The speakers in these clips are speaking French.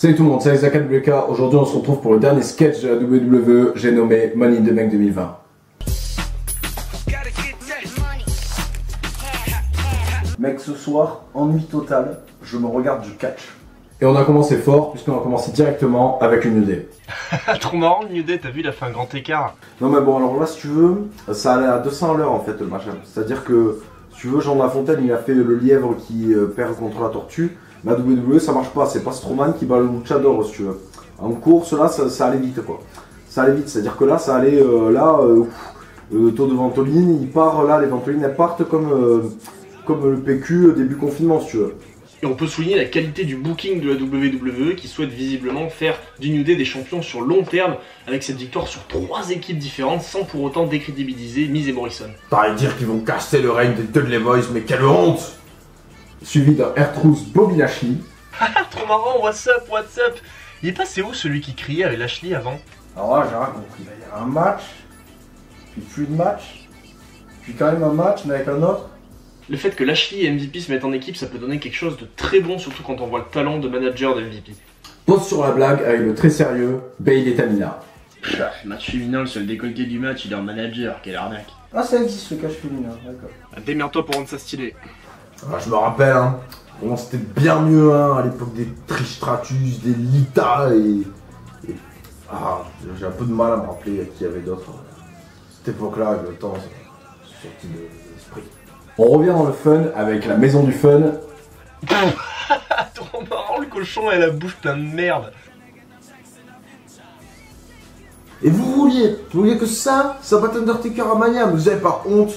Salut tout le monde, c'est Isaac WK. Aujourd'hui on se retrouve pour le dernier sketch de la WWE, j'ai nommé Money in the Bank 2020. Mec, ce soir, ennui total, je me regarde du catch. Et on a commencé fort, puisqu'on a commencé directement avec une New Day. Trop marrant, New Day, t'as vu, il a fait un grand écart. Non mais bon, alors là, si tu veux, ça allait à 200 à l'heure en fait le machin. C'est-à-dire que, si tu veux, Jean Lafontaine, il a fait le lièvre qui perd contre la tortue. Mais à WWE, ça marche pas, c'est pas Strowman qui bat le luchador, si tu veux. En course, là, ça allait vite quoi. Ça allait vite, c'est-à-dire que là, ça allait, le taux de ventoline, il part, là, les ventolines, elles partent comme le PQ début confinement, si tu veux. Et on peut souligner la qualité du booking de la WWE qui souhaite visiblement faire du New Day des champions sur long terme avec cette victoire sur 3 équipes différentes sans pour autant décrédibiliser Miz et Morrison. Pareil dire qu'ils vont casser le règne des Dudley Boys, mais quelle honte! Suivi d'un R-Truth Bobby Lashley. Trop marrant, what's up, what's up? Il est passé où celui qui criait avec Lashley avant? Alors là, j'ai rien compris. Il y a un match, puis plus de match, puis quand même un match, mais avec un autre. Le fait que Lashley et MVP se mettent en équipe, ça peut donner quelque chose de très bon, surtout quand on voit le talent de manager de MVP. Pause sur la blague avec le très sérieux Bayley et Tamina. Match féminin, le seul décolleté du match, il est en manager, quelle arnaque. Ah, ça existe le catch féminin, d'accord. Démerde-toi pour rendre ça stylé. Ah, je me rappelle, hein, bon, c'était bien mieux hein, à l'époque des Trish Stratus, des Lita Ah, j'ai un peu de mal à me rappeler qui y avait d'autres. Cette époque-là, avec le temps, c'est sorti de l'esprit. On revient dans le fun avec la maison du fun. Trop marrant, le cochon a la bouche pleine de merde. Et vous vouliez que ça batte Undertaker à Mania, mais vous avez pas honte?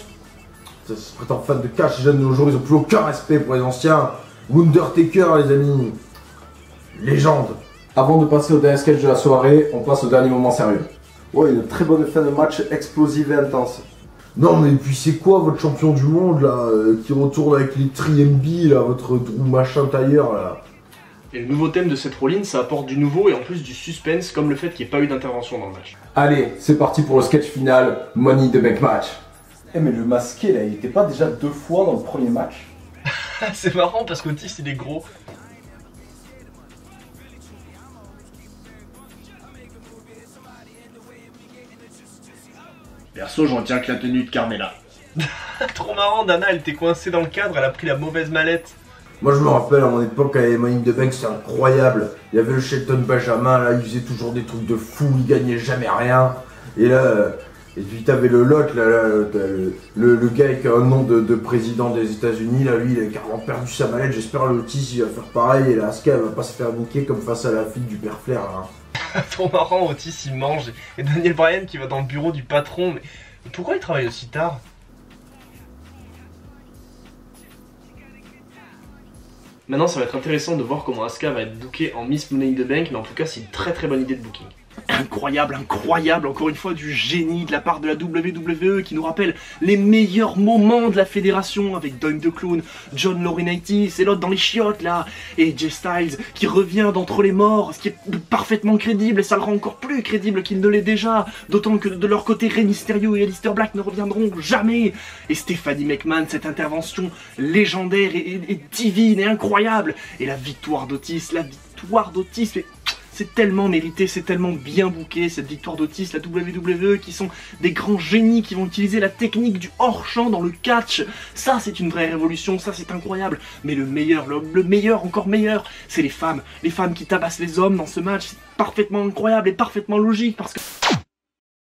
Ça se prétend fan de catch, les jeunes de nos jours, ils ont plus aucun respect pour les anciens. Undertaker, les amis. Légende. Avant de passer au dernier sketch de la soirée, on passe au dernier moment sérieux. Ouais, une très bonne fin de match explosive et intense. Non mais puis c'est quoi votre champion du monde là, qui retourne avec les TriMB là, votre Drew machin tailleur là? Et le nouveau thème de cette Rollins, ça apporte du nouveau et en plus du suspense, comme le fait qu'il n'y ait pas eu d'intervention dans le match. Allez, c'est parti pour le sketch final, Money in the Bank match. Eh mais le masqué là, il était pas déjà 2 fois dans le premier match? C'est marrant parce qu'Otis il est gros. Perso, j'en tiens que la tenue de Carmella. Trop marrant, Dana elle était coincée dans le cadre, elle a pris la mauvaise mallette. Moi je me rappelle à mon époque, à Money in the Bank, c'était incroyable. Il y avait le Shelton Benjamin là, il faisait toujours des trucs de fou, il gagnait jamais rien. Et là, et puis t'avais le lot là, le gars avec un nom de président des États-Unis là, lui il a carrément perdu sa mallette. J'espère le Otis il va faire pareil et la Asuka elle va pas se faire niquer comme face à la fille du père Flair là. Trop marrant, Otis il mange et Daniel Bryan qui va dans le bureau du patron. Mais pourquoi il travaille aussi tard? Maintenant ça va être intéressant de voir comment Asuka va être bookée en Miss Money in the Bank, mais en tout cas c'est une très très bonne idée de booking. Incroyable, incroyable, encore une fois du génie de la part de la WWE qui nous rappelle les meilleurs moments de la fédération avec Doink the Clown, John Laurinaitis et l'autre dans les chiottes là, et Jay Styles qui revient d'entre les morts, ce qui est parfaitement crédible et ça le rend encore plus crédible qu'il ne l'est déjà, d'autant que de leur côté Rey Mysterio et Aleister Black ne reviendront jamais, et Stephanie McMahon, cette intervention légendaire et divine et incroyable, et la victoire d'Otis, c'est tellement mérité, c'est tellement bien booké cette victoire d'Otis, la WWE qui sont des grands génies qui vont utiliser la technique du hors-champ dans le catch. Ça c'est une vraie révolution, ça c'est incroyable. Mais le meilleur, le meilleur, encore meilleur, c'est les femmes qui tabassent les hommes dans ce match. C'est parfaitement incroyable et parfaitement logique parce que...